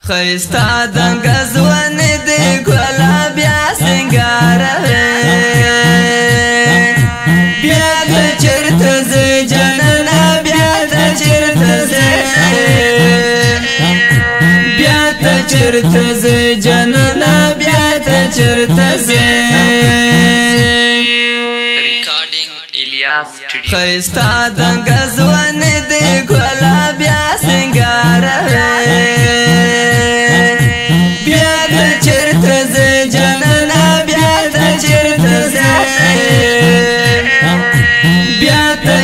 خیستا دنگ زوان دی گولا بیا سنگار بیا دا چرت زی جننا بیا دا چرت زی بیا دا چرت زی جننا بیا دا چرت زی خیستا دنگ زوان دی گولا بیا سنگار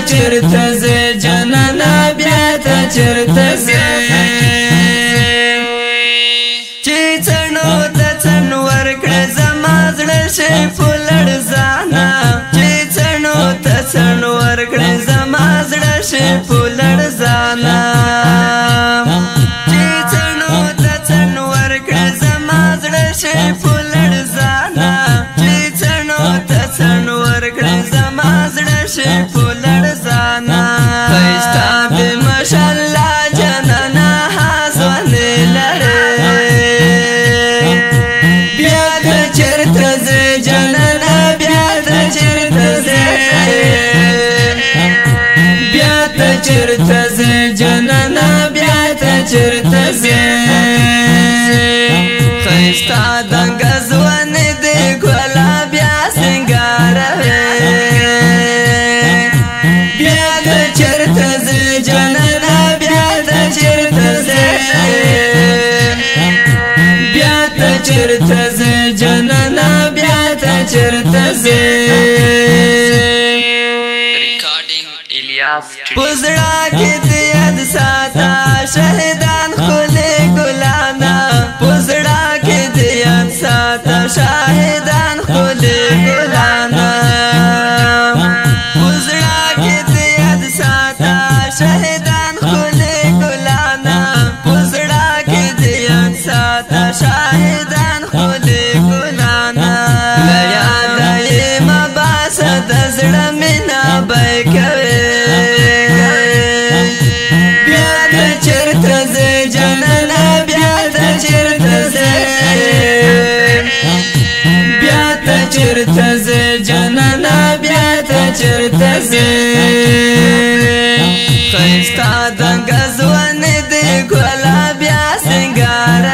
چرت زی جنانا بیا تا چرت زی چی چنو تا چن ورکڑ زما زڑ شی پولڑ زانا چی چنو تا چن ورکڑ زما زڑ شی پولڑ زانا چی چنو تا چن ورکڑ زما زڑ شی پولڑ زانا چی چنو تا چن ورکڑ زما زڑ شی پولڑ زانا خیستا بی مشاللہ جنانا حاضوان لڑے بیا دا چرت زی جنانا بیا دا چرت زی بیا دا چرت زی جنانا بیا دا چرت زی خیستا دنگ زوان دی گولا بیا سنگار جنانا بیا دا چرت زی بیا دا چرت زی جنانا بیا دا چرت زی پزڑا کی دیاد ساتا شہدان خلی گلانا پزڑا کی دیاد ساتا شہدان خلی گلانا پزڑا کی دیاد ساتا شہدان خلی گلانا پزڑا کی دیاد ساتا شہدان خلی گلانا لیادا ای مباس دزڑ منا بیکوی بیا دا چرت زی جنانا بیا دا چرت زی بیا دا چرت زی جنانا بیا دا چرت زی خیستا دنگ زوان دی گولا بیا سنگار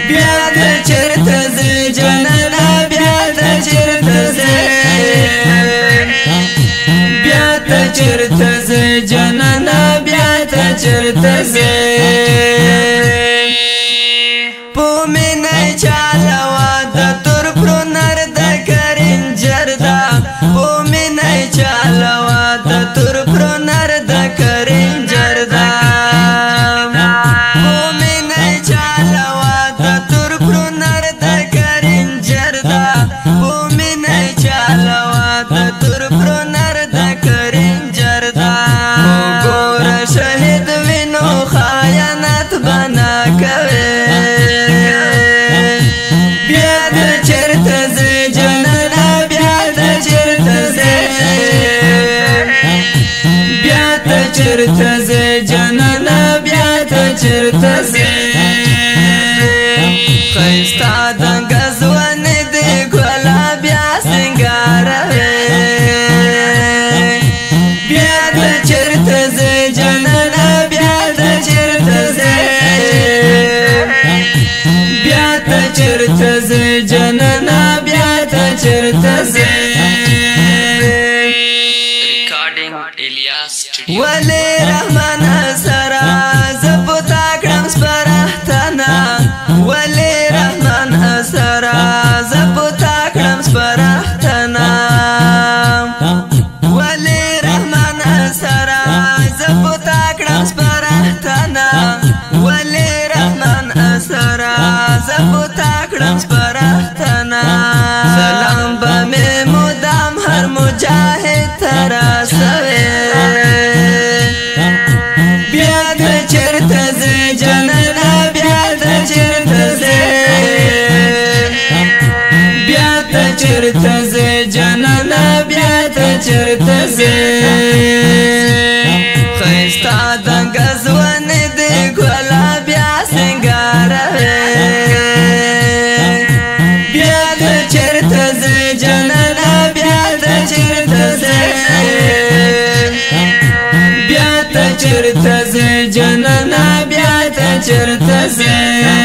بیا دا چرت زی جنانا بیا دا چرت زی بیا دا چرت زی جنانا بیا دا چرت زی پومی نی چالوا دا تر پرونر دا کرنجر دا پومی نی چالوا دا تر پرونر دا کرنجر دا پومی نی چالوا دا تر پرونر دا کرنجر دا پومی نی چالوا دا تر پرونر دا کرنجر دا گور شہید وینو خیانت بنا کوي بیا دا چرت زی جنانا بیا دا چرت زی بیا دا چرت زی جنانا بیا دا چرت زی خیستا دنگ زوان دی گولا بیا سنگار بیا دا چرت زی جنانا بیا دا چرت زی بیا دا چرت زی جنانا بیا دا چرت زی ولی رحمان سرا زبطا کرم سپرحتنا ولی رحمان سرا زبطا کرم سپرحتنا ولی رحمان سرا زبطا کرم سپرحتنا ولی رحمان سرا زبطا کرم سپرحتنا سلام بمی مدام هر مجاہد ترا سوی بیا دا چرت زی جنانا بیا دا چرت زی بیا دا چرت زی جنانا بیا دا چرت زی خیستا دنگ زوان دی چرته زه